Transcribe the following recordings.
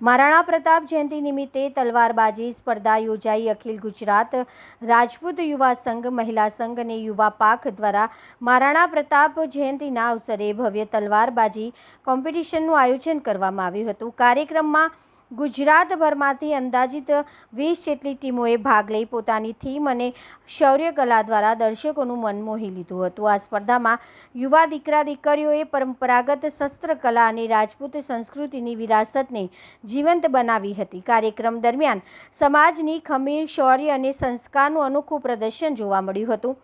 મહારાણા પ્રતાપ જયંતિ નિમિત્તે તલવારબાજી સ્પર્ધા યોજાઈ। અખિલ ગુજરાત રાજપૂત યુવા સંઘ, મહિલા સંઘ અને યુવા પાક દ્વારા મહારાણા પ્રતાપ જયંતિના અવસરે ભવ્ય તલવારબાજી કોમ્પિટિશનનું આયોજન કરવામાં આવ્યું હતું। કાર્યક્રમમાં ગુજરાતભરમાંથી અંદાજિત 20 જેટલી ટીમોએ ભાગ લઈ પોતાની થીમ અને શૌર્ય કલા દ્વારા દર્શકોનું મન મોહી લીધું હતું। આ સ્પર્ધામાં યુવા દીકરા દીકરીઓએ પરંપરાગત શસ્ત્ર કલા અને રાજપૂત સંસ્કૃતિની વિરાસતને જીવંત બનાવી હતી। કાર્યક્રમ દરમિયાન સમાજની ખમીર, શૌર્ય અને સંસ્કારનું અનોખું પ્રદર્શન જોવા મળ્યું હતું।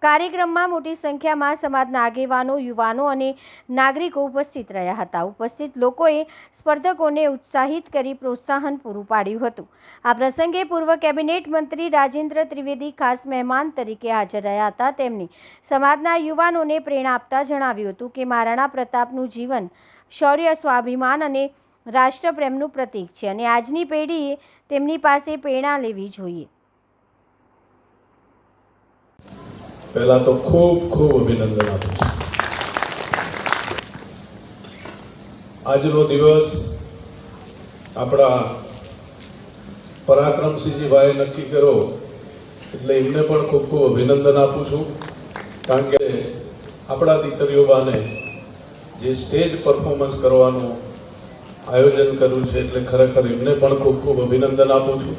કાર્યક્રમમાં મોટી સંખ્યામાં સમાજના આગેવાનો, યુવાનો અને નાગરિકો ઉપસ્થિત રહ્યા હતા। ઉપસ્થિત લોકોએ સ્પર્ધકોને ઉત્સાહિત કરી પ્રોત્સાહન પૂરું પાડ્યું હતું। આ પ્રસંગે પૂર્વ કેબિનેટ મંત્રી રાજેન્દ્ર ત્રિવેદી ખાસ મહેમાન તરીકે હાજર રહ્યા હતા। તેમણે સમાજના યુવાનોને પ્રેરણા આપતા જણાવ્યું હતું કે મહારાણા પ્રતાપનું જીવન શૌર્ય, સ્વાભિમાન અને રાષ્ટ્રપ્રેમનું પ્રતીક છે અને આજની પેઢીએ તેમની પાસે પ્રેરણા લેવી જોઈએ। पहला तो खूब खूब अभिनंदन आपू छूं। આજનો દિવસ આપણા પરાક્રમસિંહજી ભાઈ નક્કી કર્યો એટલે એમને પણ ખૂબ ખૂબ અભિનંદન આપું છું, કારણ કે આપણા દીકરીઓ બાને જે સ્ટેજ પરફોર્મન્સ કરવાનું આયોજન કર્યું છે એટલે ખરેખર એમને પણ ખૂબ ખૂબ અભિનંદન આપું છું।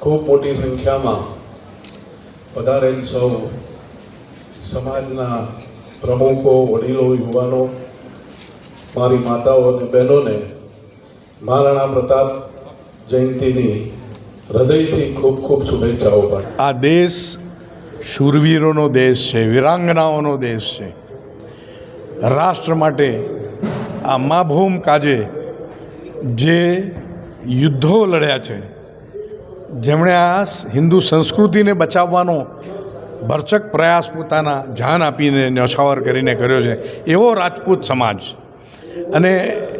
ખૂબ મોટી સંખ્યામાં પધારેલ સૌ સમાજના પ્રમુખો, વડીલો, યુવાનો, મારી માતાઓ અને બહેનોને મહારાણા પ્રતાપ જયંતિની હૃદયથી ખૂબ ખૂબ શુભેચ્છાઓ પણ। આ દેશ શૂરવીરોનો દેશ છે, વીરાંગનાઓનો દેશ છે। રાષ્ટ્ર માટે આ માભૂમ કાજે જે યુદ્ધો લડ્યા છે, જેમણે આ હિન્દુ સંસ્કૃતિને બચાવવાનો ભરચક પ્રયાસ પોતાના જાન આપીને ન્યોછાવર કરીને કર્યો છે, એવો રાજપૂત સમાજ અને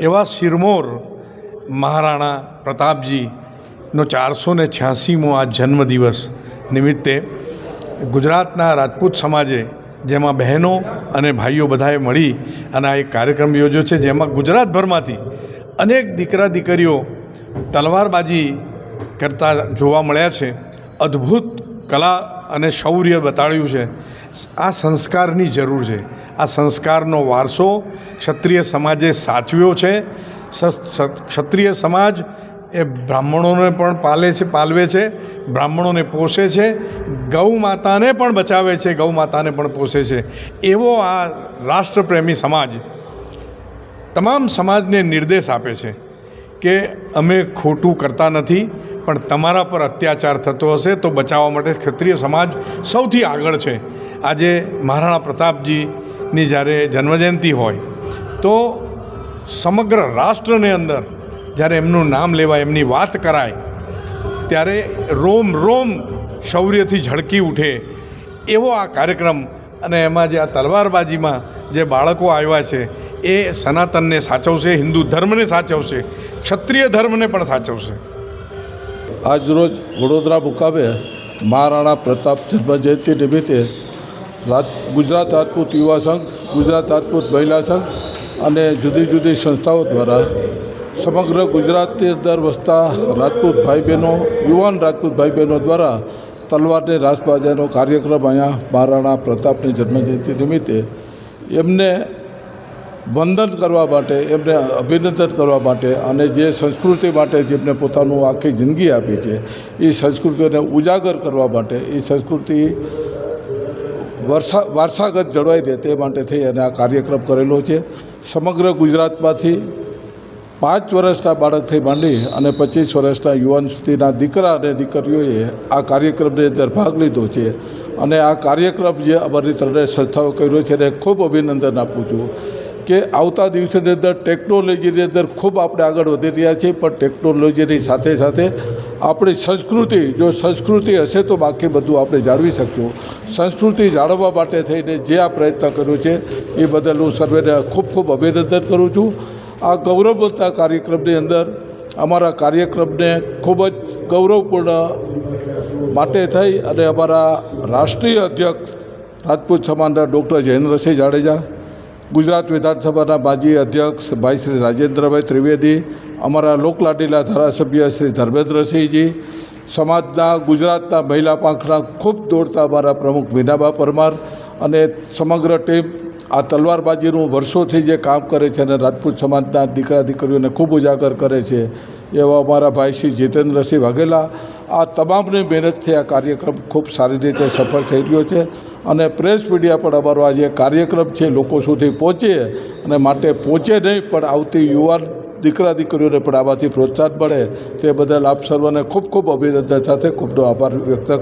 એવા શિરમોર મહારાણા પ્રતાપજીનો 486મો આ જન્મદિવસ નિમિત્તે ગુજરાતના રાજપૂત સમાજે, જેમાં બહેનો અને ભાઈઓ બધાએ મળી અને આ એક કાર્યક્રમ યોજ્યો છે, જેમાં ગુજરાતભરમાંથી અનેક દીકરા દીકરીઓ તલવારબાજી કરતા જોવા મળ્યા છે। અદ્ભુત કલા અને શૌર્ય બતાડ્યું છે। આ સંસ્કારની જરૂર છે। આ સંસ્કારનો વારસો ક્ષત્રિય સમાજે સાચવ્યો છે। ક્ષત્રિય સમાજ એ બ્રાહ્મણોને પણ પાલવે છે, બ્રાહ્મણોને પોષે છે, ગૌ માતાને પણ બચાવે છે, ગૌ માતાને પણ પોષે છે। એવો આ રાષ્ટ્રપ્રેમી સમાજ તમામ સમાજને નિર્દેશ આપે છે કે અમે ખોટું કરતા નથી, પણ તમારા પર અત્યાચાર થતો હશે તો બચાવવા માટે ક્ષત્રિય સમાજ સૌથી આગળ છે। આજે મહારાણા પ્રતાપજીની જ્યારે જન્મજયંતિ હોય તો સમગ્ર રાષ્ટ્રની અંદર જ્યારે એમનું નામ લેવાય, એમની વાત કરાય, ત્યારે રોમ રોમ શૌર્યથી ઝળકી ઉઠે એવો આ કાર્યક્રમ। અને એમાં જે આ તલવારબાજીમાં જે બાળકો આવ્યા છે એ સનાતનને સાચવશે, હિન્દુ ધર્મને સાચવશે, ક્ષત્રિય ધર્મને પણ સાચવશે। આજરોજ વડોદરા મુકામે મહારાણા પ્રતાપ જન્મજયંતિ નિમિત્તે ગુજરાત રાજપૂત યુવા સંઘ, ગુજરાત રાજપૂત મહિલા સંઘ અને જુદી જુદી સંસ્થાઓ દ્વારા સમગ્ર ગુજરાતની અંદર વસતા રાજપૂત ભાઈ બહેનો, યુવાન રાજપૂત ભાઈ બહેનો દ્વારા તલવારની રાસબાજાનો કાર્યક્રમ અહીંયા મહારાણા પ્રતાપની જન્મજયંતિ નિમિત્તે એમને વંદન કરવા માટે, એમને અભિનંદન કરવા માટે અને જે સંસ્કૃતિ માટે જેમને પોતાનું આખી જિંદગી આપી છે એ સંસ્કૃતિને ઉજાગર કરવા માટે, એ સંસ્કૃતિ વારસાગત જળવાઈ રહે તે માટે થઈ અને આ કાર્યક્રમ કરેલો છે। સમગ્ર ગુજરાતમાંથી 5 વર્ષના બાળકથી માંડી અને 25 વર્ષના યુવાન સુધીના દીકરા અને દીકરીઓએ આ કાર્યક્રમની અંદર ભાગ લીધો છે અને આ કાર્યક્રમ જે અમારી ત્રણેય સંસ્થાઓ કર્યો છે એને ખૂબ અભિનંદન આપું છું કે આવતા દિવસોની અંદર ટેકનોલોજીની અંદર ખૂબ આપણે આગળ વધી રહ્યા છીએ, પણ ટેકનોલોજીની સાથે સાથે આપણી સંસ્કૃતિ, જો સંસ્કૃતિ હશે તો બાકી બધું આપણે જાળવી શકશું। સંસ્કૃતિ જાળવવા માટે થઈને જે આ પ્રયત્ન કર્યો છે એ બદલ હું સર્વેને ખૂબ ખૂબ અભિનંદન કરું છું। આ ગૌરવવંતા કાર્યક્રમની અંદર અમારા કાર્યક્રમને ખૂબ જ ગૌરવપૂર્ણ માટે થઈ અને અમારા રાષ્ટ્રીય અધ્યક્ષ રાજપૂત સમાજના ડૉક્ટર જયેન્દ્રસિંહ જાડેજા, ગુજરાત વિધાનસભાના માજી અધ્યક્ષ ભાઈ શ્રી રાજેન્દ્રભાઈ ત્રિવેદી અમારા લોકલાડીલા ધારાસભ્ય શ્રી ધર્મેન્દ્રસિંહજી, સમાજના ગુજરાતના મહિલા પાંખના ખૂબ દોડતા અમારા પ્રમુખ મીનાબા પરમાર અને સમગ્ર ટીમ આ તલવારબાજીનું વર્ષોથી જે કામ કરે છે અને રાજપૂત સમાજના દીકરા દીકરીઓને ખૂબ ઉજાગર કરે છે એવા અમારા ભાઈ શ્રી જીતેન્દ્રસિંહ વાઘેલા, આ તમામની મહેનતથી આ કાર્યક્રમ ખૂબ સારી રીતે સફળ થઈ રહ્યો છે અને પ્રેસ મીડિયા પણ અમારો આ જે કાર્યક્રમ છે લોકો સુધી પહોંચે અને માટે પહોંચે નહીં પણ આવતી યુવાન દીકરા દીકરીઓને પણ આમાંથી પ્રોત્સાહન મળે તે બદલ આપ સર્વને ખૂબ ખૂબ અભિનંદન સાથે ખૂબનો આભાર વ્યક્ત